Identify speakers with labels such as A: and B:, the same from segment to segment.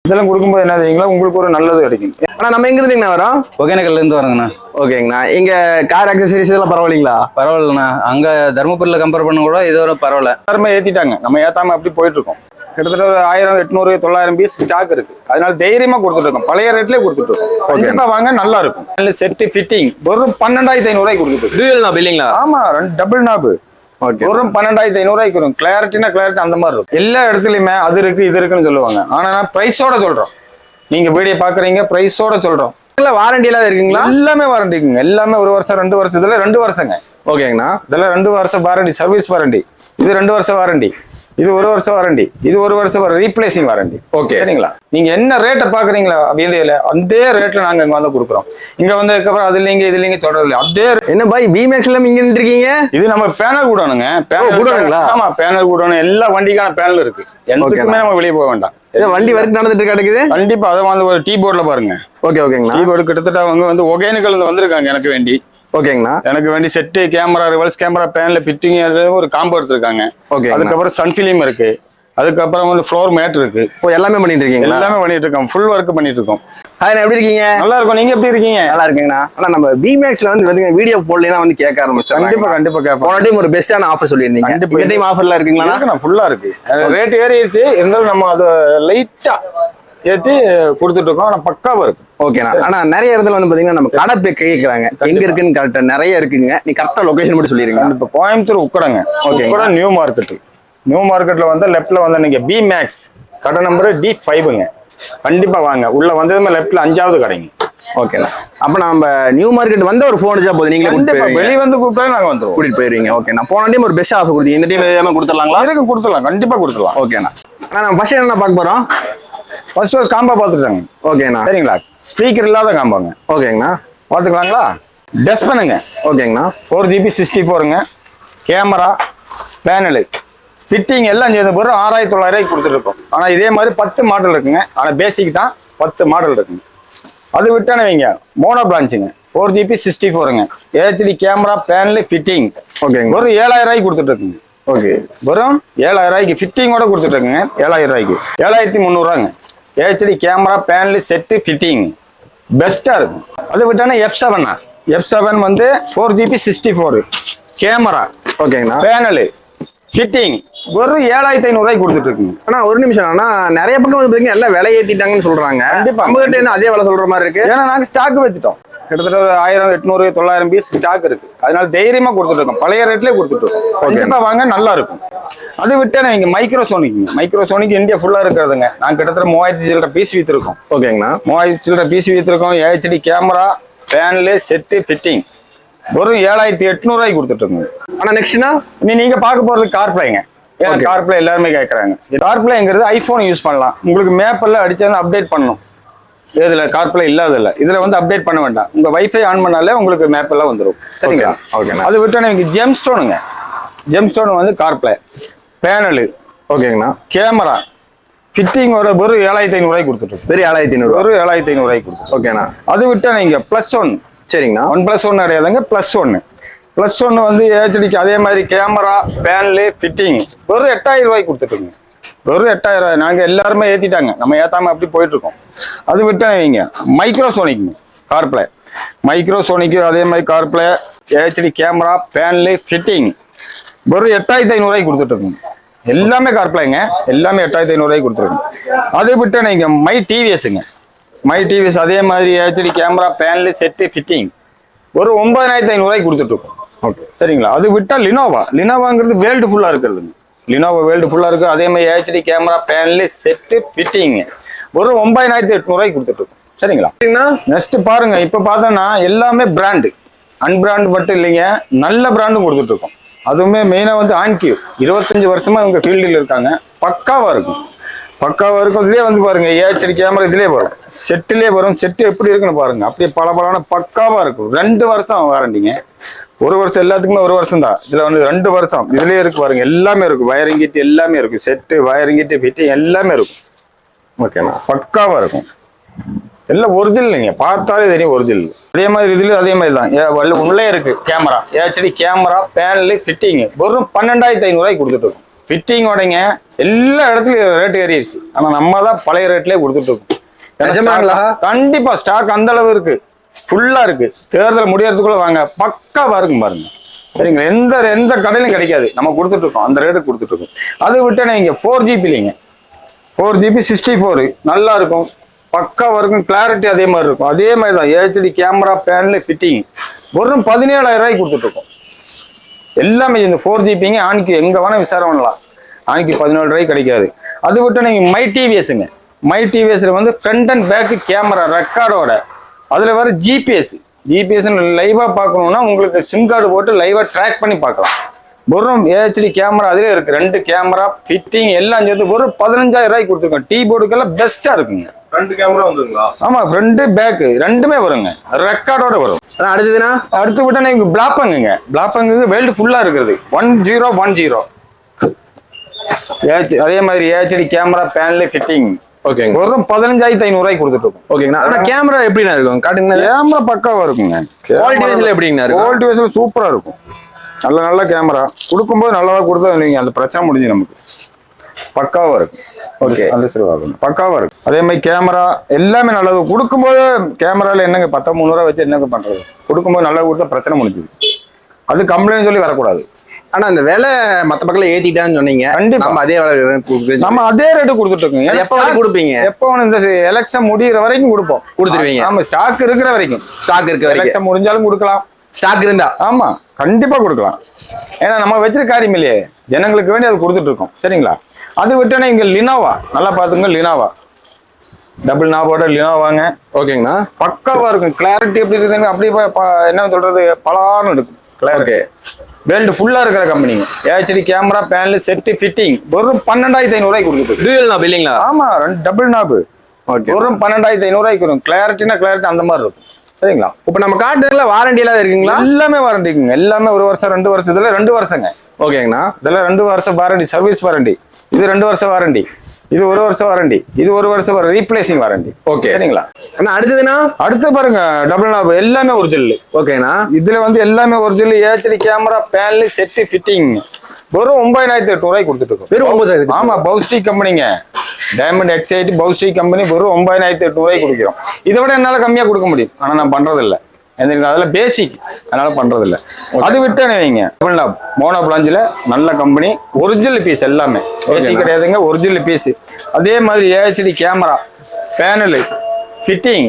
A: இதெல்லாம் கொடுக்கும்போது என்ன செய்வீங்களா, உங்களுக்கு ஒரு நல்லது கிடைக்கும்.
B: ஆனா நம்ம எங்க இருந்தீங்கண்ணா வரோம்?
C: ஒகேனக்கல்ல இருந்து வரங்கண்ணா.
B: ஓகேங்கண்ணா. இங்க கார் ஆக்சசரிஸ் எல்லாம் பரவாயில்லைங்களா?
C: பரவாயில்லண்ணா. அங்க தருமபுரியில கம்பேர் பண்ண கூட இது வரை பரவாயில்ல.
A: எல்லாருமே ஏத்திட்டாங்க, நம்ம ஏத்தாம அப்படி போயிட்டு இருக்கோம். கிட்டத்தட்ட ஒரு 1000, 800, 900 பீஸ் ஸ்டாக் இருக்கு. அதனால தைரியமா கொடுத்துட்டு இருக்கோம், பழைய ரேட்லயே கொடுத்துட்டு இருக்கோம். கண்டிப்பா வாங்க, நல்லா இருக்கும். செட் ஃபிட்டிங் வெறும் 12,500 கொடுத்துட்டு இருக்கோம்.
B: டூயல் நாப் இல்லைங்களா?
A: ஆமா, டபுள் நாப் வெறும் 12,500 வரும். கிளாரிட்டினா கிளாரிட்டி அந்த மாதிரி இருக்கும். எல்லா இடத்துலயுமே அது இருக்கு இது இருக்குன்னு சொல்லுவாங்க. ஆனா நான் பிரைஸோட சொல்றோம். நீங்க வீடியோ பாக்குறீங்க, பிரைஸோட சொல்றோம்.
B: வாரண்டி எல்லாம் இருக்குங்களா?
A: எல்லாமே வாரண்டி இருக்குங்க. எல்லாமே 1 வருஷம் 2 வருஷம். இதுல 2 வருஷங்க.
B: ஓகேங்கண்ணா.
A: இதெல்லாம் 2 வருஷம் வாரண்டி, சர்வீஸ் வாரண்டி. இது 2 வருஷம் வாரண்டி, இது 1 வருஷம் வாரண்டி, இது 1 வருஷம் ரீப்ளேசிங் வாரண்டி.
B: ஓகே,
A: சரிங்களா? நீங்க என்ன ரேட்டை பாக்குறீங்களா வீடியோல, அதே ரேட்ல நாங்க இங்க வந்து கொடுக்குறோம். இங்க வந்ததுக்கு அப்புறம் அது இல்லைங்க இது இல்லைங்க சொல்றது இல்லை. அதே
B: என்ன பாய் பிமேக்ஸ்ல இங்க இருக்கீங்க?
A: இது நம்ம பேனல் கூடணுங்க.
B: கூடணுங்களா?
A: ஆமா, பேனல் கூடணும். எல்லா வண்டிக்கான பேனல் இருக்கு. எதுக்குமே நம்ம வெளியே போக வேண்டாம்.
B: வண்டி வரைக்கும் நடந்துட்டு கிடக்குது.
A: கண்டிப்பா அதை வந்து ஒரு டீ போர்ட்ல பாருங்க.
B: ஓகே ஓகேங்கண்ணா.
A: டீ போர்டு கிட்டத்தட்ட அவங்க வந்து ஒகேனக்கல் வந்திருக்காங்க எனக்கு வேண்டி.
B: ஓகேங்கண்ணா.
A: எனக்கு வேண்டி set, camera, reverse camera, panel fitting, ஒரு காம்போ எடுத்திருக்காங்க.
B: ஓகே.
A: அதுக்கப்புறம் சன் ஃபிலிம் இருக்கு. அதுக்கப்புறம் வந்து ஃப்ளோர் மேட் இருக்கு.
B: எல்லாமே பண்ணிட்டு இருக்கீங்க?
A: எல்லாமே பண்ணிட்டு இருக்கோம், ஃபுல் ஒர்க் பண்ணிட்டு இருக்கோம்.
B: எப்படி இருக்கீங்க?
A: நல்லா இருக்கும். நீங்க எப்படி இருக்கீங்க?
B: நல்லா இருக்கீங்கண்ணா. ஆனா நம்ம பிமேக்ஸ்ல வந்து வீடியோ போடலைன்னா வந்து கேட்க ஆரம்பிச்சோம்.
A: கண்டிப்பா கண்டிப்பா கேட்போம்.
B: போன டைம் ஒரு பெஸ்டான ஆஃபர் சொல்லியிருந்தீங்க. இந்த டைம் ஆஃபர்லாம் இருக்குங்களா?
A: ஃபுல்லா இருக்கு. ரேட் ஏறிடுச்சு, இருந்தாலும் நம்ம அதை லைட்டா ஏற்றி கொடுத்துட்டு இருக்கோம். ஆனா பக்காவா இருக்கு.
B: ஓகேண்ணா. ஆனா நிறைய இடத்துல வந்து பாத்தீங்கன்னா நம்ம கடை போய் கேட்கறாங்க, எங்க இருக்குன்னு கரெக்டா நிறைய இருக்குங்க. நீ கரெக்டா லொகேஷன் மட்டும் சொல்லிருங்க.
A: இப்போ கோயம்புத்தூர் உக்கடங்க. Okay, new market. நியூ மார்க்கெட்ல வந்து லெஃப்ட்ல வந்து நீங்க பிமேக்ஸ் கடை நம்பர் D5ங்க. கண்டிப்பா வாங்க. உள்ள வந்ததுமே லெஃப்ட்ல 5வது கடைங்க.
B: ஓகேண்ணா. அப்ப நம்ம நியூ மார்க்கெட் வந்து ஒரு ஃபோன் அடிச்சா போதும், நீங்களே
A: வெளியே வந்து கூப்பிட்டாலும் நாங்க வந்துருவோம்,
B: கூட்டிட்டு போயிருவீங்க. ஓகேண்ணா. போன டைம் ஒரு பெஸ்ட் ஆஃபர் கொடுத்தீங்க, இந்த டைம் எதுவுமே கொடுத்துடலாங்களா?
A: இருக்கு, கொடுத்துடலாம். கண்டிப்பா கொடுத்துடலாம்.
B: ஓகேண்ணா. ஆனா நம்ம ஃபர்ஸ்ட் என்ன பார்க்க போறோம்?
A: ஃபர்ஸ்ட் ஒரு காம்போ பார்த்துட்டாங்க.
B: ஓகேண்ணா.
A: சரிங்களா? ஸ்பீக்கர் இல்லாத காம்பாங்க.
B: ஓகேங்கண்ணா.
A: பார்த்துக்கலாங்களா? டெஸ்க் பண்ணுங்க.
B: ஓகேங்கண்ணா.
A: 4GB 64ங்க. கேமரா, பேனலு, ஃபிட்டிங் எல்லாம் சேர்ந்து போகிற 6,900 கொடுத்துட்டு இருக்கோம். ஆனால் இதே மாதிரி 10 மாடல் இருக்குங்க. ஆனால் பேசிக் தான் 10 மாடல் இருக்குங்க. அது விட்டானே வைங்க மோனோ பிரான்ச்சுங்க. 4GB 64ங்க. HD camera, panel, fitting.
B: ஓகேங்க.
A: ஒரு 7,000 கொடுத்துட்டு இருக்குங்க.
B: ஓகே,
A: வெறும் 7,000 ஃபிட்டிங்கோட கொடுத்துட்டு இருக்குங்க. 7,000 7,300 HD camera, panel, set, fitting பெஸ்டா இருக்கும். அது விட்டானே F7 வந்து 4GB 64 கேமரா,
B: ஓகேங்கண்ணா,
A: பேனலு, ஃபிட்டிங் வெறும் 7,500 கொடுத்துட்டு இருக்குங்க.
B: ஆனா ஒரு நிமிஷம், ஆனா நிறைய பக்கம் வந்து பாத்தீங்கன்னா எல்லாம் விலை ஏத்திட்டாங்கன்னு சொல்றாங்க.
A: கண்டிப்பா
B: நம்ம கிட்ட என்ன அதே விலை சொல்ற மாதிரி இருக்கு?
A: ஏன்னா நாங்க ஸ்டாக் வச்சுட்டோம். கிட்டத்தட்ட ஒரு 1000, 800, 900 பீஸ் ஸ்டாக் இருக்கு. அதனால தைரியமா கொடுத்துட்டு இருக்கோம், பழைய ரேட்லயே கொடுத்துட்டு இருக்கோம். கண்டிப்பா வாங்க, நல்லா இருக்கும். அது விட்டேன் இங்க மைக்ரோசோனிக் இந்தியா ஃபுல்லா இருக்கிறதுங்க. நாங்க கிட்டத்தட்ட 3000 சில்லற பீஸ் வித்துருக்கோம்.
B: ஓகேங்கண்ணா.
A: 3000 சில்லற பீஸ் வித்துருக்கோம். HD camera, panel, set, fitting வெறும் 7,800 கொடுத்துட்டு இருக்கோம்.
B: ஆனா நெக்ஸ்ட்னா
A: நீங்க பார்க்க போறது கார்ப்ளேங்க. ஏன்னா கார்ப்ளே எல்லாருமே கேட்கறாங்க. கார்ப்ளேங்கிறது ஐபோன் யூஸ் பண்ணலாம். உங்களுக்கு மேப் எல்லாம் அடிச்சா அப்டேட் பண்ணணும். இதுல கார்ப்ளே இல்லாதல்ல, இதுல வந்து அப்டேட் பண்ண வேண்டாம். உங்க வைஃபை ஆன் பண்ணாலே உங்களுக்கு மேப் எல்லாம் வந்துடும். சரிங்களா?
B: ஓகே.
A: அது விட்டு எனக்கு ஜெம்ஸ்டோன் வந்து கார்ப்ளே, பேனலு,
B: ஓகேங்கண்ணா,
A: கேமரா, ஃபிட்டிங் ஒரு 7,500 கொடுத்துட்டு
B: வெறும் 7,500
A: ஒரு 7,500 கொடுத்து.
B: ஓகேண்ணா.
A: அது விட்டு நீங்க +1. சரிங்கண்ணா. 1+1 கிடையாதுங்க, +1 வந்து HDக்கு அதே மாதிரி கேமரா, பேனலு, ஃபிட்டிங் வெறும் 8,000 கொடுத்துட்டுங்க. வெறும் 8,000. நாங்க எல்லாருமே ஏத்திட்டாங்க, நம்ம ஏத்தாம அப்படி போயிட்டு இருக்கோம். அது விட்டு வைங்க மைக்ரோசோனிக் கார்ப்ளே, மைக்ரோசோனிக்கு அதே மாதிரி CarPlay, HD camera, panel, fitting வெறும் 8,500 கொடுத்துட்டு இருக்கோம். எல்லாமே கார்ப்ளேங்க, எல்லாமே 8,500 கொடுத்துருக்கோம். அதை விட்டு நீங்க மை டிவிஎஸ் அதே மாதிரி HD camera, panel, set, fitting ஒரு 9,500 கொடுத்துட்டு இருக்கோம். ஓகே, சரிங்களா? அது விட்டா லினோவாங்கிறது வேர்ல்டு ஃபுல்லா இருக்கிறதுங்க. லினோவா வேர்ல்டு ஃபுல்லா இருக்கு. அதே மாதிரி HD camera, panel, set, fitting ஒரு 9,800 கொடுத்துட்டு இருக்கோம். சரிங்களா? நெக்ஸ்ட் பாருங்க. இப்ப பார்த்தோம்னா எல்லாமே பிராண்டு, அன்பிராண்டு மட்டும் இல்லைங்க, நல்ல பிராண்டும் கொடுத்துட்டு இருக்கோம். அதுவுமே மெயினா வந்து ஆன்கியூ 25 வருஷமா இவங்க ஃபீல்டில் இருக்காங்க. பக்காவா இருக்கும். இதுலயே வந்து பாருங்க, HD கேமரா இதுலயே வரும், செட்டுலயே வரும். செட்டு எப்படி இருக்குன்னு பாருங்க, அப்படியே பலபலமான பக்காவா இருக்கும். 2 வருஷம் வாரண்டிங்க. 1 வருஷம் எல்லாத்துக்குமே 1 வருஷம் தான். இதுல வந்து 2 வருஷம் இதுலயே இருக்கு பாருங்க. எல்லாமே இருக்கும், வயரிங் கிட் எல்லாமே இருக்கும், செட்டு, வயரிங் கிட், ஃபிட்டிங் எல்லாமே இருக்கும். ஓகேண்ணா, பக்காவா இருக்கும். எல்லாம் ஒரிஜினல். நீங்க பார்த்தாலே தெரியும் ஒரிஜினல். அதே மாதிரி இதுலயும் அதே மாதிரி தான் உள்ளே இருக்கு camera, HD camera, panel, fitting வெறும் 12,500 கொடுத்துட்டு இருக்கும். ஃபிட்டிங்கோடைங்க எல்லா இடத்துலயும் ரேட் ஏறிடுச்சு. ஆனா நம்ம தான் பழைய ரேட்லயே கொடுத்துட்டு இருக்கோம்.
B: நிஜமாங்களா?
A: கண்டிப்பா ஸ்டாக் அந்த அளவு இருக்கு, ஃபுல்லா இருக்கு. தேர்தல் முடியறதுக்குள்ள வாங்க, பக்காவா இருக்கும் பாருங்க. சரிங்களா? எந்த எந்த கடையிலும் கிடைக்காது, நம்ம கொடுத்துட்டு இருக்கோம், அந்த ரேட்டு கொடுத்துட்டு இருக்கோம். அதை விட்டு நீங்க 4GB இல்லைங்க, 4GB 64 நல்லா இருக்கும், பக்காவா இருக்கும். கிளாரிட்டி அதே மாதிரி இருக்கும். அதே மாதிரி தான் HD கேமரா பேனல் ஃபிட்டிங் வெறும் 17,000 ரூபாய்க்கு கொடுத்துட்டு இருக்கோம். எல்லாமே இந்த 4GBங்க ஆணிக்கு எங்க வேணா விசாரம் பண்ணலாம். ஆணிக்கு 17 ரூபாய்க்கு கிடைக்காது. அது விட்டு நீங்க மை டிவிஎஸ்ங்க, மை டிவிஎஸ்ல வந்து ஃப்ரண்ட் அண்ட் பேக் கேமரா ரெக்கார்டோட, அதுல வர ஜிபிஎஸ் லைவா பார்க்கணும்னா உங்களுக்கு சிம் கார்டு போட்டு லைவா ட்ராக் பண்ணி பார்க்கலாம். வெறும் HD கேமரா அதுல இருக்கு, 2 கேமரா ஃபிட்டிங் எல்லாம் சேர்த்து வெறும் 15,000 ரூபாய்க்கு கொடுத்துருக்கோம். டீ போர்டுக்கெல்லாம் பெஸ்டா இருக்குங்க.
D: 2 கேமரா வந்துருங்களா?
A: ஆமா, ஃப்ரண்ட் பேக் ரெண்டுமே வருங்க, ரெக்கார்டோட வரும்.
B: அடுத்ததுன்னா
A: அடுத்து விட்டா நீங்க பிளாப்பங்குங்க, பிளாப்பங்கு வேர்ல்டு ஃபுல்லா இருக்கிறது 1010. அதே மாதிரி HD கேமரா பேனல் ஃபிட்டிங்
B: ஓகேங்க,
A: வெறும் 15,500 ரூபாய்க்கு கொடுத்துட்டு இருக்கோம்.
B: ஓகேங்கண்ணா. ஆனா கேமரா எப்படிண்ணா இருக்கும் காட்டுங்க?
A: கேமரா பக்காவா இருக்குங்க.
B: குவாலிட்டி வைஸ்ல எப்படிங்கண்ணா இருக்கும்?
A: குவாலிட்டி வைஸ்ல சூப்பரா இருக்கும். நல்ல நல்ல கேமரா கொடுக்கும்போது நல்லதா கொடுத்தா நீங்க அந்த பிரச்சனை முடிஞ்சு நமக்கு பக்காவா இருக்கும்.
B: ஓகே,
A: அந்த சிறுவாகும் பக்காவா இருக்கும். அதே மாதிரி கேமரா எல்லாமே நல்லது கொடுக்கும்போது. கேமரால என்னங்க 1300 வச்சு என்னங்க பண்றது? கொடுக்கும்போது நல்லா கொடுத்தா பிரச்சனை முடிஞ்சுது. அது கம்ப்ளைண்ட் சொல்லி வரக்கூடாது.
B: ஆனா அந்த விலை மத்த பக்கத்துல ஏத்திட்டான்னு சொன்னீங்க.
A: கண்டிப்பா
B: நம்ம அதே விலை
A: நம்ம அதே ரேட்டு கொடுத்துட்டு இருக்கோம்.
B: எப்ப வரைக்கும் கொடுப்பீங்க?
A: எப்போ இந்த எலெக்ஷன் முடிகிற வரைக்கும் கொடுப்போம்,
B: கொடுத்துருவீங்க.
A: ஆமா, ஸ்டாக் இருக்கிற வரைக்கும்.
B: ஸ்டாக் இருக்க வரைக்கும்
A: எலெக்ஷன் முடிஞ்சாலும் கொடுக்கலாம்,
B: ஸ்டாக் இருந்தா.
A: ஆமா கண்டிப்பா கொடுக்கலாம். ஏன்னா நம்ம வச்சிருக்க காரியம் இல்லையே, ஜனங்களுக்கு வேண்டி அது கொடுத்துட்டு இருக்கோம். சரிங்களா? அது விட்டோன்னா இங்க லினோவா நல்லா பாத்துங்க. லினோவா டபுள் நாபோட லினோவாங்க.
B: ஓகேங்கண்ணா,
A: பக்காவா இருக்கும். கிளாரிட்டி எப்படி இருக்குதுங்க, அப்படியே என்ன சொல்றது, பலான்னு இருக்கும் கிளாரிட்டி. வேர்ல்டு ஃபுல்லா இருக்கிற கம்பெனிங்க. HD camera panel set fitting வெறும் 12,500 ரூபாய்க்கு கொடுக்குது.
B: டூயல் நாப் இல்லைங்களா?
A: ஆமா, டபுள் நாபு வெறும் 12,500 ரூபாய்க்கு வரும். கிளாரிட்டினா கிளாரிட்டி அந்த மாதிரி இருக்கும். சரிங்களா?
B: இப்ப நம்ம காட்டுல வாரண்டி எல்லாம் இருக்குங்களா?
A: எல்லாமே வாரண்டி இருக்குங்க. எல்லாமே 1 வருஷம் 2 வருஷம், இதுல 2 வருஷங்க.
B: ஓகேங்கண்ணா,
A: இதெல்லாம் 2 வருஷம் வாரண்டி, சர்வீஸ் வாரண்டி. இது 2 வருஷம் வாரண்டி, இது 1 வருஷம் வாரண்டி, இது 1 வருஷம் ரீப்ளேசிங் வாரண்டி.
B: ஓகே,
A: சரிங்களா?
B: அண்ணா அடுத்ததுண்ணா?
A: அடுத்து பாருங்க டபுள் நாப் எல்லாமே ஒரிஜினல்.
B: ஓகேண்ணா,
A: இதுல வந்து எல்லாமே original. HD camera panel set fitting வெறும் 9,800 ரூபாய்க்கு கொடுத்துட்டு இருக்கோம்.
B: வெறும் 9,000?
A: ஆமா, பவுஸ்டிக் கம்பெனிங்க, டைமண்ட் எக்ஸைட் பவுஸ்டிக் கம்பெனி வெறும் 9,800 ரூபாய்க்கு கொடுக்கிறோம். இதை விட என்னால கம்மியா கொடுக்க முடியும், ஆனா நான் பண்றது இல்ல. அதெல்லாம் பேசிக், அதனால பண்றது இல்ல. அது விட்டு வைங்க டபுள் நாப் மோனோ பிளாஞ்சில நல்ல கம்பெனி, ஒரிஜினல் பீஸ் எல்லாமே, பேசிக் கிடையாதுங்க, ஒரிஜினல் பீஸ். அதே மாதிரி HD கேமரா பேனல் ஃபிட்டிங்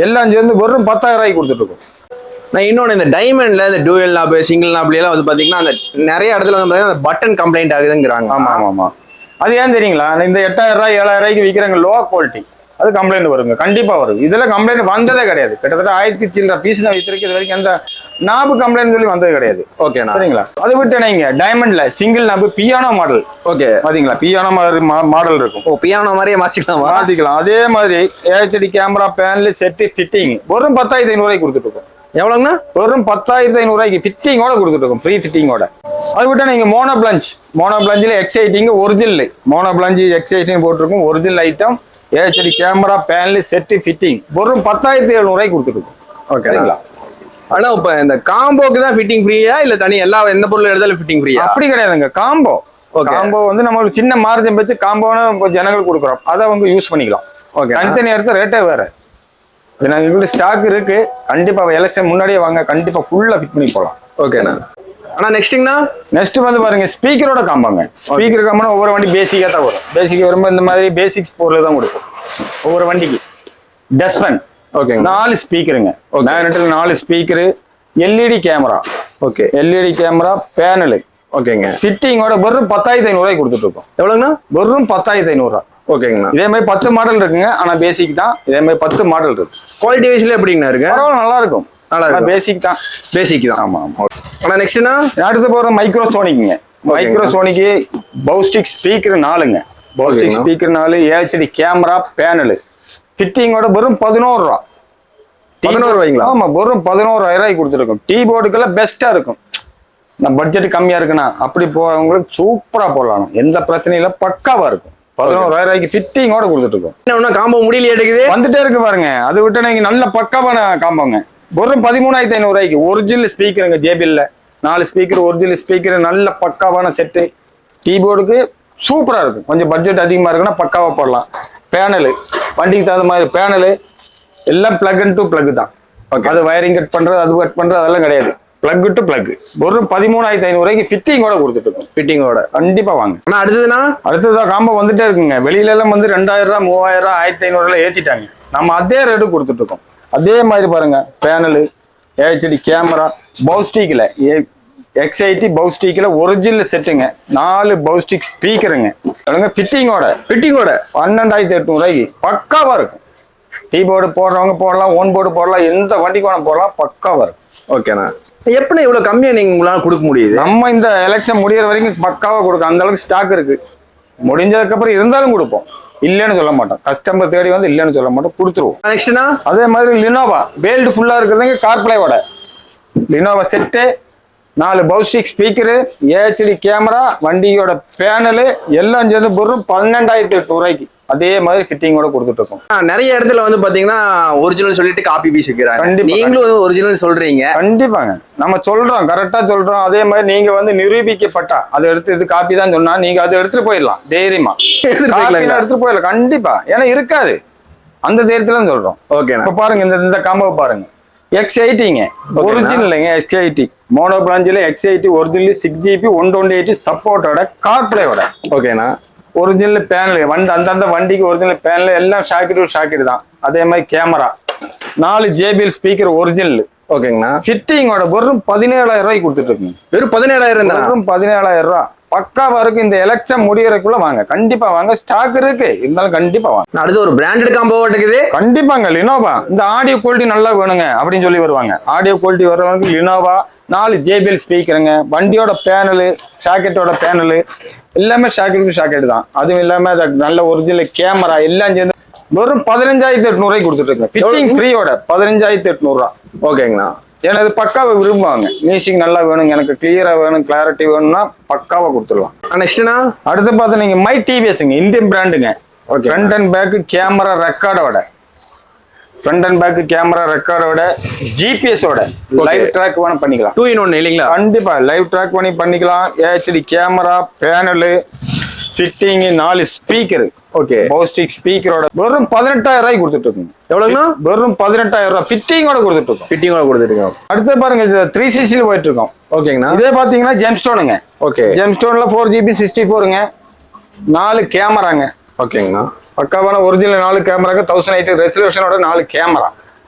A: எல்லாம் சேர்ந்து வெறும் 10,000 ரூபாய்க்கு கொடுத்துட்டு இருக்கோம்.
B: நான் இன்னொன்று இந்த டைமண்ட்ல இந்த டூயல் நாப் சிங்கிள் நாப்ல எல்லாம் வந்து பாத்தீங்கன்னா அந்த நிறைய இடத்துல வந்து பாத்தீங்கன்னா அந்த பட்டன் கம்ப்ளைண்ட் ஆகுதுங்கிறாங்க.
A: ஆமா ஆமா ஆமா. அது ஏன் தெரியுங்களா? இந்த 8,000 ரூபாய் 7,000 ரூபாய்க்கு விற்கிறாங்க லோ குவாலிட்டி, அது கம்ப்ளைண்ட் வருங்க, கண்டிப்பா வரும். இதுல கம்ப்ளைண்ட் வந்ததே கிடையாது. கிட்டத்தட்ட 1000 சில்லற பீஸ் நான் வித்திருக்கிறது வரைக்கும் அந்த நாபு கம்ப்ளைண்ட் சொல்லி வந்தது கிடையாது.
B: ஓகேண்ணா,
A: சரிங்களா? அது விட்டு நீங்க டைமண்ட்ல single knob piano model.
B: Okay,
A: பாத்தீங்களா? பியானோ மாடல் இருக்கும்.
B: ஓ பியானோ மாதிரியே மாத்திக்கலாமா?
A: மாத்திக்கலாம். அதே மாதிரி HD camera panel set fitting வெறும் 10,500 ரூபாய்க்கு கொடுத்துட்டு இருக்கோம்.
B: எவ்வளோங்கண்ணா?
A: வெறும் 10,500 ரூபாய்க்கு ஃபிட்டிங்கோட கொடுத்துட்டு இருக்கோம், ஃப்ரீ ஃபிட்டிங்கோட. அது விட்டா நீங்க மோனோ பிளஞ்சில் எக்ஸைட்டிங் ஒரிஜினல் மோனோ பிளஞ்சி எக்ஸைட்டிங் போட்டிருக்கும். Original item HD camera panel set fitting வெறும் 10,700 ரூபாய்க்கு கொடுத்துட்டு இருக்கோம்.
B: ஓகேங்களா? ஆனா இப்ப இந்த காம்போக்கு தான் ஃபிட்டிங் ஃப்ரீயா இல்ல தனி எந்த பொருள் எடுத்தாலும் ஃபிட்டிங் ஃப்ரீயா?
A: அப்படி கிடையாதுங்க. காம்போ காம்போ வந்து நம்ம ஒரு சின்ன மார்ஜின் வச்சு காம்போன்னு ஜனங்களுக்கு கொடுக்குறோம், அதை அவங்க யூஸ் பண்ணிக்கலாம்.
B: ஓகே,
A: தனித்தனி எடுத்த ரேட்டே வேற. நாங்கள் எங்களுக்கு ஸ்டாக் இருக்கு, கண்டிப்பா எலெக்ஷன் முன்னாடியே வாங்க, கண்டிப்பா ஃபுல்லா ஃபிட் பண்ணி போகலாம்.
B: ஓகேண்ணா. ஆனா நெக்ஸ்ட்
A: வந்து பாருங்க ஸ்பீக்கரோட காம்பாங்க. ஸ்பீக்கர் காம்பனா ஒவ்வொரு வண்டி பேசிக்கா தான் வரும். பேசிக் வரும்போது இந்த மாதிரி பேசிக்ஸ் பொருள் தான் கொடுக்கும் ஒவ்வொரு வண்டிக்கு. டஸ்பன்
B: ஓகே,
A: 4 ஸ்பீக்கருங்க, மேக்னெட்டில் 4 speaker, LED camera,
B: okay,
A: LED camera panel,
B: ஓகேங்க,
A: ஃபிட்டிங்கோட வெறும் 10,500 ரூபாய்க்கு கொடுத்துட்டு இருக்கோம்.
B: எவ்வளோங்கண்ணா?
A: வெறும் 10,500 ரூபா.
B: ஓகேங்கண்ணா.
A: இதே மாதிரி 10 மாடல் இருக்குங்க, ஆனா பேசிக் தான். இதே மாதிரி 10 மாடல் இருக்கு.
B: குவாலிட்டி வைஸ்ல எப்படிங்கண்ணா இருக்கு?
A: பரவாயில்ல, நல்லா இருக்கும்.
B: நல்லா இருக்கும்.
A: பேசிக் தான்,
B: பேசிக் தான்.
A: ஆமா ஆமா.
B: ஆனா நெக்ஸ்ட்னா
A: அடுத்து போற மைக்ரோசோனிக்ங்க. மைக்ரோசோனிக்கு பவுஸ்டிக் ஸ்பீக்கர் 4ங்க. பவுஸ்டிக் ஸ்பீக்கர் 4, HD கேமரா பேனல் ஃபிட்டிங்கோட வெறும் 11 ரூபா.
B: 11 ரூபாய்ங்களா?
A: ஆமா, வெறும் 11,000 ரூபாய்க்கு கொடுத்துருக்கோம். டீ போர்டுக்கெல்லாம் பெஸ்டா இருக்கும். நம்ம பட்ஜெட் கம்மியா இருக்குன்னா அப்படி போறவங்களுக்கு சூப்பரா போடலாம், எந்த பிரச்சனையும் இல்லை, பக்காவா இருக்கும். 11,000 ரூபாய்க்கு ஃபிட்டிங்கோட கொடுத்துட்டு இருக்கோம்.
B: என்ன காம்போ முடியல எடுக்குது,
A: வந்துட்டே இருக்கு பாருங்க. அது விட்டு நீங்க நல்ல பக்காவான காம்போங்க. வெறும் 13,500 ரூபாய்க்கு ஒரிஜினல் ஸ்பீக்கருங்க. JBL 4 ஸ்பீக்கர், ஒரிஜினல் ஸ்பீக்கர், நல்ல பக்காவான செட்டு. கீபோர்டுக்கு சூப்பரா இருக்கும். கொஞ்சம் பட்ஜெட் அதிகமா இருக்குன்னா பக்காவா போடலாம். பேனலு வண்டிக்கு தகுந்த மாதிரி பேனலு எல்லாம் பிளக் அண்ட் டு பிளக் தான். அது வயரிங் கட் பண்றது, அது கட் பண்றது அதெல்லாம் கிடையாது. Plug to plug. ஒரு 13,500 ஃபிட்டிங்கோட கொடுத்துட்டு இருக்கோம். ஃபிட்டிங்கோட கண்டிப்பா வாங்க.
B: ஆனா
A: அடுத்ததா காம்போ வந்துட்டே இருக்குங்க. வெளியில எல்லாம் வந்து 2000, 3000, 1500 ஏத்திட்டாங்க. நம்ம அதே ரேட்டு கொடுத்துட்டு இருக்கோம். அதே மாதிரி பாருங்க, பேனலு, HD கேமரா, பவுஸ்டிக்ல X80 பவுஸ்டிக்ல ஒரிஜினல் செட்டுங்க. 4 பவுஸ்டிக் ஸ்பீக்கருங்க. ஃபிட்டிங்கோட 12,800 பக்காவா இருக்கும். கீபோர்டு போடுறவங்க போடலாம், ஓன் போர்டு போடலாம், எந்த வண்டிக்கு வேணா போடலாம், பக்காவா இருக்கும்.
B: ஓகேண்ணா. எப்படி இவ்வளவு கம்மியா நீங்க உங்களால கொடுக்க முடியுது?
A: நம்ம இந்த எலெக்ஷன் முடியற வரைக்கும் பக்காவா கொடுக்கும். அந்த அளவுக்கு ஸ்டாக் இருக்கு. முடிஞ்சதுக்கு அப்புறம் இருந்தாலும் கொடுப்போம், இல்லைன்னு சொல்ல மாட்டோம். கஸ்டமர் தேடி வந்து இல்லைன்னு சொல்ல மாட்டோம், கொடுத்துருவோம்.
B: நெக்ஸ்ட்னா
A: அதே மாதிரி லினோவா வேல்டு ஃபுல்லா இருக்கிறதுங்க கார்ப்ளேவோட லினோவா செட்டு, 4 பவுஸ்டிக் ஸ்பீக்கரு, HD கேமரா, வண்டியோட பேனலு எல்லாம் சேர்ந்து பொருள் 12,800. அதே மாதிரி ஃபிட்டிங்கோட கொடுத்துட்டு இருக்கோம்.
B: நிறைய இடத்துல வந்து பாத்தீங்கன்னா ஒரிஜினல் சொல்லிட்டு காப்பி பீஸ் வைக்கிறாங்க. நீங்களும் வந்து ஒரிஜினல் சொல்றீங்க.
A: கண்டிப்பாங்க, நம்ம சொல்றோம், கரெக்டா சொல்றோம். அதே மாதிரி நீங்க வந்து நிரூபிக்கப்பட்டா அதை எடுத்து இது காப்பி தான் சொன்னா நீங்க அதை எடுத்துட்டு போயிடலாம் தைரியமா. எடுத்துட்டு போயிடலாம் கண்டிப்பா. ஏன்னா இருக்காது, அந்த தைரியத்துல சொல்றோம்.
B: ஓகே.
A: இப்ப பாருங்க, இந்த காம்போ பாருங்க, X80ங்க ஒரிஜினல் இல்லைங்க. X80 mono பிளாஞ்சில X80 original 6GB 128 சப்போர்ட்டோட கார்ப்ளேவோட. ஓகேண்ணா. ஒரிஜினல் பேனல் அந்தந்த வண்டிக்கு ஒரிஜினல் பேனல் எல்லாம் ஷாக்கெட் தான். அதே மாதிரி கேமரா, 4 JBL ஸ்பீக்கர் ஒரிஜினல். ஓகேங்கண்ணா. ஃபிட்டிங்கோட வெறும் 17,000 கொடுத்துட்டு இருக்குங்க.
B: வெறும் 17,000 தான்.
A: வெறும் 17,000 பக்காவா இருக்கு. இந்த எலெக்ஷன் முடியறதுக்குள்ள வாங்க, கண்டிப்பா வாங்க. ஸ்டாக் இருக்கு, இருந்தாலும் கண்டிப்பா வாங்க.
B: அடுத்து ஒரு பிராண்டட் காம்போ இருக்குது.
A: கண்டிப்பாங்க லினோவா. இந்த ஆடியோ குவாலிட்டி நல்லா வேணுங்க அப்படின்னு சொல்லி வருவாங்க. ஆடியோ குவாலிட்டி வர்றவங்க லினோவா, 4 JBL ஸ்பீக்கருங்க, வண்டியோட பேனலு, ஷாக்கெட்டோட பேனலு எல்லாமே ஷாக்கெட் தான். அதுவும் இல்லாம நல்ல ஒரிஜினல் கேமரா எல்லாம் சேர்ந்து வெறும் 15,800 கொடுத்துட்டு இருக்கேன். ஃபிட்டிங் ஃப்ரீயோட 15,800. ஓகேங்கண்ணா. ஏன்னா இது பக்காவை விரும்புவாங்க. மியூசிக் நல்லா வேணும், எனக்கு கிளியரா வேணும், கிளாரிட்டி வேணும்னா பக்காவா கொடுத்துடலாம்.
B: நெக்ஸ்ட்னா
A: அடுத்து பார்த்தா நீங்க மை டிவிஎஸ்ங்க, இந்தியன் பிராண்டுங்க. ஃப்ரண்ட் அண்ட் பேக் கேமரா ரெக்கார்டோட, ஃப்ரண்ட் அண்ட் பேக் கேமரா ரெக்கார்டோட, ஜிபிஎஸோட லைவ் ட்ராக் வேணும் பண்ணிக்கலாம்.
B: 2 in 1 இல்லைங்களா?
A: கண்டிப்பா லைவ் ட்ராக் பண்ணிக்கலாம். HD camera, panel, fitting, 4 speaker. Okay. பவுஸ்டிக் ஸ்பீக்கரோட வெறும் 18,000 கொடுத்துட்டு இருக்கோம். எவ்வளவுன்னா? வெறும் 18,000 ஃபிட்டிங்கோட கொடுத்துட்டு இருக்கோம்.
B: ஃபிட்டிங்கோட கொடுத்துட்டு இருக்கோம்.
A: அடுத்து பாருங்க, 360 போயிட்டு இருக்கோம். ஓகேங்கண்ணா. இதே பாத்தீங்கன்னா ஜெம்ஸ்டோனுங்க. ஓகே. ஜெம்ஸ்டோன்ல 4GB 64ங்க, 4 கேமராங்க. ஓகேங்கண்ணா. பக்காவான ஒரிஜினல் 4 கேமராங்க, 1080 ரெசல்யூஷனோட 4 கேமரா.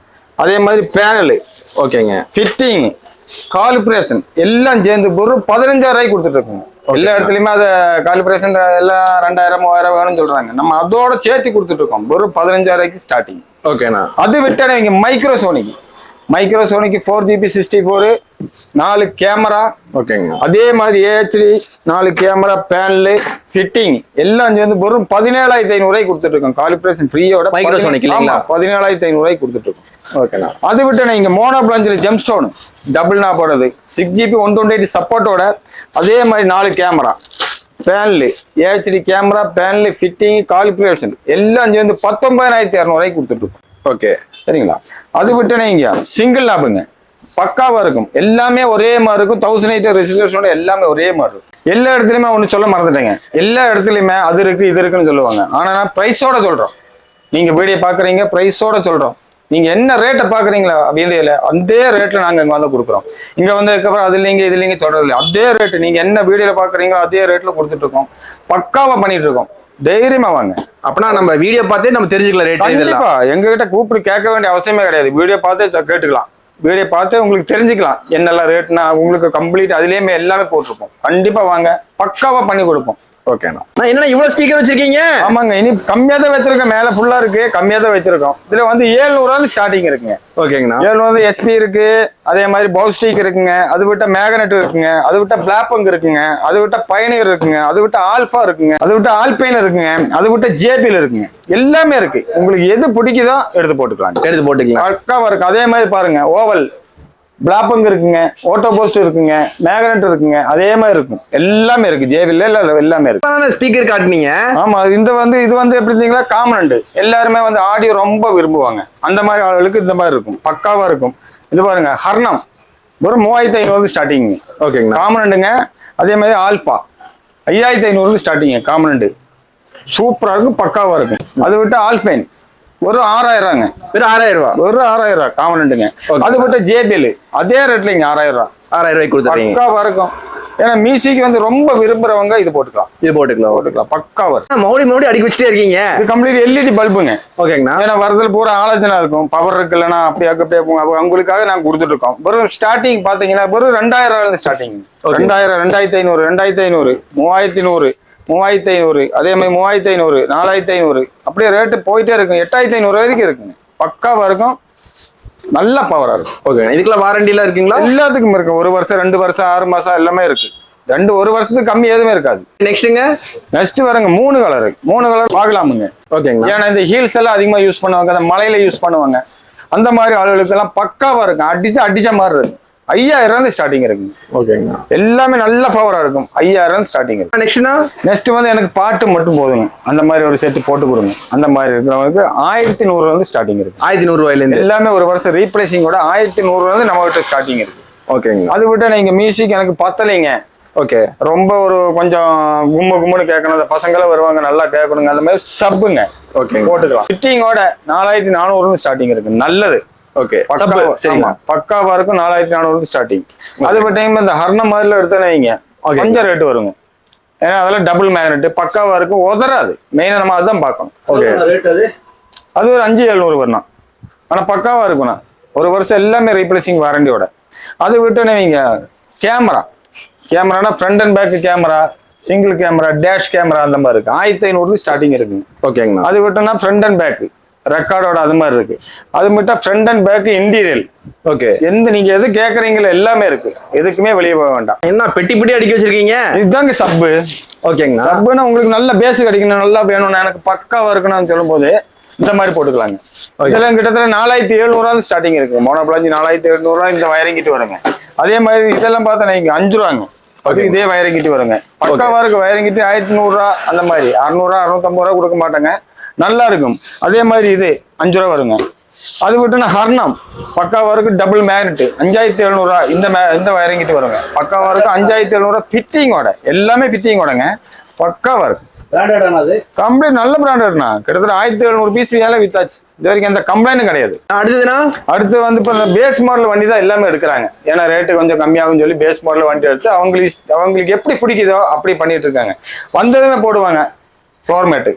A: அதே மாதிரி பேனலு. ஓகேங்க. ஃபிட்டிங், காலிப்ரேஷன் எல்லாம் சேர்ந்து பொருள் 15,000 கொடுத்துட்டு இருக்கோங்க. எல்லா இடத்துலயுமே அதை காலிப்ரேஷன் எல்லாம் 2,000, 3,000 வேணும்னு சொல்றாங்க. நம்ம அதோட சேர்த்து கொடுத்துட்டு இருக்கோம். வெறும் 15,000 ஸ்டார்டிங். ஓகேண்ணா. அது விட்டானே இங்க மைக்ரோசோனிக்கு 4GB 64, 4 கேமரா. ஓகேங்க. அதே மாதிரி HD 4 கேமரா, பேனலு, ஃபிட்டிங் எல்லாம் சேர்ந்து வெறும் 17,500 கொடுத்துட்டு இருக்கோம். காலிப்ரேஷன் ஃப்ரீயோட மைக்ரோசோனிக் 17,500 கொடுத்துட்டு இருக்கோம். ஓகேண்ணா. அது விட்டு இங்க மோனோ பிளாஞ்சில் ஜெம்ஸ்டோன் டபுள் நாப் போடுறது, 6GB 128 சப்போர்ட்டோட. அதே மாதிரி 4 camera, panel, HD camera, panel, fitting, calibration எல்லாம் சேர்ந்து 19,200 கொடுத்துட்டு இருக்கோம். ஓகே, சரிங்களா. அது விட்டு இங்க சிங்கிள் நாப்புங்க, பக்காவா இருக்கும். எல்லாமே ஒரே மாதிரி இருக்கும். 1080 ரெசல்யூஷனோட எல்லாமே ஒரே மாதிரி இருக்கும். எல்லா இடத்துலயுமே ஒண்ணு சொல்ல மறந்துட்டேங்க, எல்லா இடத்துலயுமே அது இருக்கு இது இருக்குன்னு சொல்லுவாங்க. ஆனா நான் பிரைஸோட சொல்றோம். நீங்க வீடியோ பாக்குறீங்க, பிரைஸோட சொல்றோம். நீங்க என்ன ரேட்டை பாக்குறீங்களா வீடியோல, அதே ரேட்ல நாங்க இங்க வந்து கொடுக்குறோம். இங்க வந்ததுக்கப்புறம் அது இல்லைங்க இது இல்லைங்க சொல்றது இல்லை. அதே ரேட்டு நீங்க என்ன வீடியோல பாக்குறீங்களோ அதே ரேட்ல கொடுத்துட்டு இருக்கோம். பக்காவா பண்ணிட்டு இருக்கோம். தைரியமா வாங்க.
B: அப்பனா நம்ம வீடியோ பார்த்தே நம்ம தெரிஞ்சுக்கலாம் ரேட்.
A: கண்டிப்பா எங்க கிட்ட கூப்பிட்டு கேட்க வேண்டிய அவசியமே கிடையாது. வீடியோ பார்த்தே கேட்டுக்கலாம். வீடியோ பார்த்து உங்களுக்கு தெரிஞ்சுக்கலாம் என்னெல்லாம் ரேட்னா. உங்களுக்கு கம்ப்ளீட் அதுலயுமே எல்லாமே போட்டிருப்போம். கண்டிப்பா வாங்க, பக்காவா பண்ணி கொடுப்போம். ஓகேண்ணா.
B: என்ன இவ்வளவு ஸ்பீக்கர் வச்சிருக்கீங்க?
A: ஆமாங்க, இனி கம்மியா தான் வச்சிருக்கோம். மேல ஃபுல்லா இருக்கு, கம்மியா தான் வச்சிருக்கோம். இதுல வந்து 700 ஸ்டார்டிங் இருக்குங்க.
B: ஓகேங்கண்ணா.
A: 700 SP இருக்கு. அதே மாதிரி பவுஸ்டிக் இருக்குங்க. அது விட்ட மேக்னெட் இருக்குங்க. அது விட்ட பிளாப்பங் இருக்குங்க. அது விட்ட பயனியர் இருக்குங்க. அது விட்ட ஆல்பா இருக்குங்க. அது விட்ட ஆல்பைன் இருக்குங்க. அது விட்ட JBL இருக்குங்க. எல்லாமே இருக்கு. உங்களுக்கு எது பிடிக்குதோ எடுத்து போட்டுக்கலாம். பக்காவா இருக்கு. அதே மாதிரி பாருங்க, ஓவல் பிளாப்பங் இருக்குங்க, ஓட்டோ போஸ்ட் இருக்குங்க, மேக்னெட் இருக்குங்க. அதே மாதிரி இருக்கும். எல்லாமே இருக்கு. JBL எல்லாமே இருக்கு.
B: ஸ்பீக்கர் காட்டுனீங்க.
A: ஆமா, இது வந்து எப்படி இருந்தீங்களா, காமனண்ட். எல்லாருமே வந்து ஆடியோ ரொம்ப விரும்புவாங்க. அந்த மாதிரி ஆளுகளுக்கு இந்த மாதிரி இருக்கும். பக்காவா இருக்கும். இது பாருங்க, ஹர்னம் ஒரு 3,500 ஸ்டார்டிங். ஓகேங்க. காமனண்ட்டுங்க. அதே மாதிரி ஆல்பா 5500 ஸ்டார்டிங் காம்பனண்ட். சூப்பரா இருக்கும், பக்காவா இருக்கும். அதை விட்டு ஆல்பைன் ஒரு 6000
B: வெறும் 6000 ரூபா.
A: ஒரு 6000 காம்பனண்ட்டுங்க. அது விட்டு JBL அதே ரேட்ல இங்க 6000
B: 6000 ரூபாய்க்கு கொடுத்துருக்கீங்க.
A: பக்காவா இருக்கும். ஏன்னா மியூசிக் வந்து ரொம்ப விரும்புறவங்க இது போட்டுக்கலாம்.
B: இது போட்டுக்கலாம்.
A: பக்காவா இருக்கும்.
B: மறுபடியும் அடிக்க வச்சுட்டே இருக்கீங்க.
A: இது கம்ப்ளீட் LED பல்புங்க.
B: ஓகேங்கண்ணா.
A: ஏன்னா வரதுல பூரா ஆலோசனை இருக்கும், பவர் இருக்குல்லன்னா அப்படியே உங்களுக்காக நாங்க கொடுத்துட்டு இருக்கோம். வெறும் ஸ்டார்டிங் பாத்தீங்கன்னா வெறும் 2000 ஸ்டார்டிங். 2000, 2500, 2500, 3100, 3500, அதே மாதிரி 3500, 4500 அப்படியே ரேட்டு போயிட்டே இருக்கும். 8500 வரைக்கும் இருக்குங்க. பக்காவா இருக்கும், நல்ல பவரா இருக்கும்.
B: ஓகே, இதுக்கெல்லாம் வாரண்டி எல்லாம் இருக்குங்களா?
A: எல்லாத்துக்கும் இருக்கு. 1 வருஷம், 2 வருஷம், 6 மாசம் எல்லாமே இருக்கு. 1 வருஷத்துக்கு கம்மி எதுவுமே இருக்காது.
B: நெக்ஸ்ட்டுங்க,
A: நெக்ஸ்ட் வரங்க 3 கலர். 3 கலர் பார்க்கலாமுங்க.
B: ஓகேங்க.
A: ஏன்னா இந்த ஹீல்ஸ் எல்லாம் அதிகமா யூஸ் பண்ணுவாங்க, அந்த மலையில யூஸ் பண்ணுவாங்க. அந்த மாதிரி ஆளுகளுக்கு எல்லாம் பக்காவா இருக்கும். அடிச்ச மாதிரி இருக்கும். 5000 ஸ்டார்டிங் இருக்கு.
B: ஓகேங்க.
A: எல்லாமே நல்ல பவரா இருக்கும். 5000 ஸ்டார்டிங் இருக்கு. நெக்ஸ்ட் வந்து எனக்கு பாட்டு மட்டும் போதுங்க. அந்த மாதிரி ஒரு செட் போட்டு கொடுங்க. அந்த மாதிரி இருக்கிறவங்களுக்கு 1100 ஸ்டார்டிங் இருக்கு.
B: 1100 ரூபாயில இருந்து
A: எல்லாமே 1 வருஷம் ரீப்ளேசிங்கோட 1100 நம்ம கிட்ட ஸ்டார்டிங் இருக்கு.
B: ஓகேங்க.
A: அது விட்டு நீங்க மியூசிக் எனக்கு பத்தலைங்க,
B: ஓகே, ரொம்ப
A: ஒரு கொஞ்சம் கும்முன்னு கேட்கணும், அந்த பசங்களும் வருவாங்க நல்லா கேட்கணுங்க, அந்த மாதிரி சப்புங்க
B: ஓகே
A: போட்டுக்கலாம். ஃபிட்டிங்கோட 4400 ஸ்டார்டிங் இருக்கு. நல்லது.
B: ஓகே,
A: சரிங்களா, பக்காவா இருக்கும். 4400 ஸ்டார்டிங். அது டைம் இந்த ஹர்ன மாதிரில எடுத்தோன்னு வைங்க, கொஞ்சம் ரேட்டு வருங்க. ஏன்னா அதெல்லாம் டபுள் மேக்னெட் பக்காவா இருக்கும், உதறாது. மெயினா நம்ம அதுதான் பார்க்கணும். ஓகே, அது ஒரு 5700 வரணும். ஆனா பக்காவா இருக்கும்ண்ணா. 1 வருஷம் எல்லாமே ரீப்ளேசிங் வாரண்டியோட. அது விட்டுன்னு வைங்க, கேமரானா front and back camera, single camera, dash camera அந்த மாதிரி இருக்கு. 1500 ஸ்டார்டிங் இருக்கு.
B: ஓகேங்கண்ணா.
A: அது விட்டுனா ஃப்ரண்ட் அண்ட் பேக் ரெக்கார்டோட அது மாதிரி இருக்கு. அது மட்டும் front and back interior. Okay, நீங்க எது கேக்குறீங்களோ எல்லாமே இருக்கு. எதுக்குமே வெளியே போக வேண்டாம்.
B: என்ன பெட்டி அடிக்க வச்சிருக்கீங்க?
A: இதுதாங்க சப்பு.
B: ஓகேங்கண்ணா.
A: சப்புன்னா உங்களுக்கு நல்ல பேஸ் கிடைக்கணும், நல்லா வேணும்னா, எனக்கு பக்காவா இருக்கணும்னு சொல்லும் போது இந்த மாதிரி போட்டுக்கலாங்க. இதெல்லாம் கிட்டத்தட்ட 4700 ஸ்டார்டிங் இருக்கு. மோனோபிளாஞ்சி 4700 இந்த வயரிங் கிட்ட வருங்க. அதே மாதிரி இதெல்லாம் பார்த்தா 5 ரூபாங்க. இதே வயரிங் கிட்ட வருங்க. பக்காவா இருக்கு. வயரிங் கிட்ட 1100 அந்த மாதிரி 600, 650 கொடுக்க மாட்டாங்க. நல்லா இருக்கும். அதே மாதிரி இது 5 ரூபா வருங்க. அது விட்டுனா ஹர்னம் பக்காவா இருக்கு. டபுள் மேக்னெட் 5700 இந்த வயரிங் கிட்ட வருங்க. பக்காவா இருக்கு. 5700 ஃபிட்டிங்கோட, எல்லாமே ஃபிட்டிங்கோடங்க. பக்காவா இருக்கு. கம்ப்ளைண்ட் நல்ல பிராண்டட்னா கிட்டத்தட்ட 1700 பீஸ் வேலை வித்தாச்சு. இது வரைக்கும் எந்த கம்ப்ளைண்டும் கிடையாது. அடுத்து வந்து இப்போ பேஸ் மாடல் வண்டி தான் எல்லாமே எடுக்கிறாங்க. ஏன்னா ரேட்டு கொஞ்சம் கம்மியாகும் சொல்லி பேஸ் மாடல் வண்டி எடுத்து அவங்களுக்கு எப்படி பிடிக்குதோ அப்படி பண்ணிட்டு இருக்காங்க. வந்ததுமே போடுவாங்க. ஃப்ளோர் மேட்டு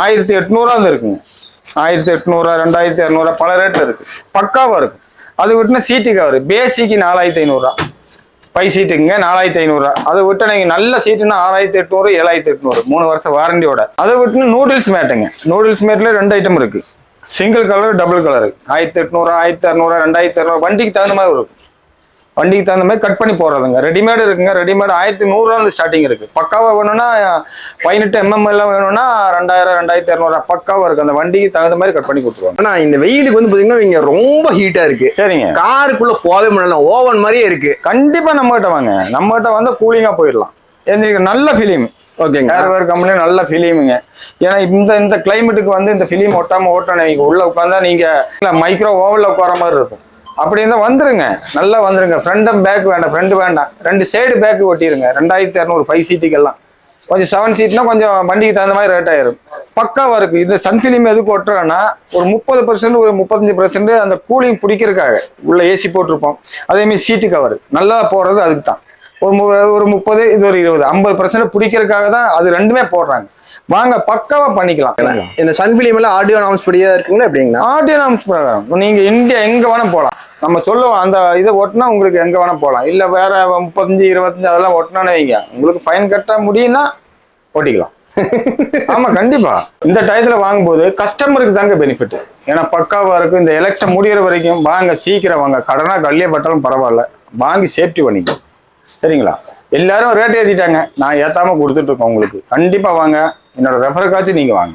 A: 1800 இருக்குங்க. 1800, 2200 பல ரேட்ல இருக்கு. பக்காவா இருக்கு. அது விட்டுனா சீட்டு கவர் பேசிக்கு 4500, 5 சீட்டுங்க 4500. அதை விட்டு நீங்க நல்ல சீட்டுன்னா 6800, 7800, 3 வருஷம் வாரண்டியோட. அதை விட்டு நூடுல்ஸ் மேட்டுங்க. நூடுல்ஸ் மேட்ல 2 ஐட்டம் இருக்கு. Single colour, double colour. 1800, 1600, 2200 வண்டிக்கு தகுந்த மாதிரி இருக்கும். வண்டிக்கு தகுந்த மாதிரி கட் பண்ணி போடுறதுங்க. ரெடிமேடு இருக்குங்க. ரெடிமேடு 1100 ஸ்டார்டிங் இருக்கு. பக்காவா வேணும்னா 18 mm எல்லாம் வேணும்னா 2000, 2200 பக்காவா இருக்கு. அந்த வண்டிக்கு தகுந்த மாதிரி கட் பண்ணி கொடுத்துருவாங்க.
B: ஆனா இந்த வெயிலுக்கு வந்து பாத்தீங்கன்னா இங்க ரொம்ப ஹீட்டா இருக்கு.
A: சரிங்க,
B: காருக்குள்ள போகவே முடியல, ஓவன் மாதிரியே இருக்கு.
A: கண்டிப்பா நம்ம கிட்ட வாங்க. நம்ம கிட்ட வந்து கூலிங்கா போயிடலாம். நல்ல ஃபிலிம். ஓகேங்க, வேறு கம்பெனி நல்ல ஃபிலிமுங்க. ஏன்னா இந்த கிளைமேட்டுக்கு வந்து இந்த ஃபிலிம் ஒட்டாம ஓட்டணும். நீங்க உள்ள உட்காந்தா நீங்க மைக்ரோ ஓவன்ல உட்கார மாதிரி இருக்கும். அப்படி இருந்தா வந்துருங்க, நல்லா வந்துருங்க. ஃப்ரண்ட் அண்ட் பேக் வேண்டாம், ஃப்ரண்ட் வேண்டாம், 2 சைடு பேக் ஒட்டிடுங்க. 2200 5 சீட்டுக்கெல்லாம். கொஞ்சம் 7 சீட்னா கொஞ்சம் வண்டிக்கு தகுந்த மாதிரி ரேட் ஆயிரும். பக்காவா இருக்கு. இந்த சன்ஃபிலிம் எதுக்கு ஒட்டுறோன்னா ஒரு 30%, ஒரு 35% அந்த கூலிங் பிடிக்கிறதுக்காக உள்ள ஏசி போட்டிருப்போம். அதே மாதிரி சீட்டு கவர் நல்லா போடுறது அதுக்கு தான். ஒரு 30, இது ஒரு 20, 50% பிடிக்கிறதுக்காக தான் அது ரெண்டுமே போடுறாங்க. வாங்க, பக்காவா பண்ணிக்கலாம்.
B: இந்த சன்ஃபிலிம் எல்லாம் ஆடியோ நாம்ஸ் படியா இருக்குங்களா? எப்படிங்களா?
A: ஆடியோ நாம்ஸ் பிரகாரம் நீங்க இந்தியா எங்க வேணா போகலாம். நம்ம சொல்லுவோம் அந்த இதை ஓட்டினா உங்களுக்கு எங்க வேணா போகலாம். இல்ல வேற 35, 25 அதெல்லாம் ஓட்டினானே வைங்க, உங்களுக்கு ஃபைன் கட்ட முடியும்னா ஓட்டிக்கலாம். ஆமா, கண்டிப்பா. இந்த டயத்துல வாங்கும்போது கஸ்டமருக்கு தாங்க பெனிஃபிட். ஏன்னா பக்காவா இருக்கும். இந்த எலெக்ஷன் முடிகிற வரைக்கும் வாங்க, சீக்கிரம் வாங்க. கடனா கல்லியே பட்டாலும் பரவாயில்ல, வாங்கி சேஃப்டி பண்ணிக்க. சரிங்களா? எல்லாரும் ரேட் ஏத்திட்டாங்க, நான் ஏத்தாம கொடுத்துட்டு இருக்கோம் உங்களுக்கு. கண்டிப்பா வாங்க, என்னோட ரெஃபர் காட்சி நீங்க வாங்க.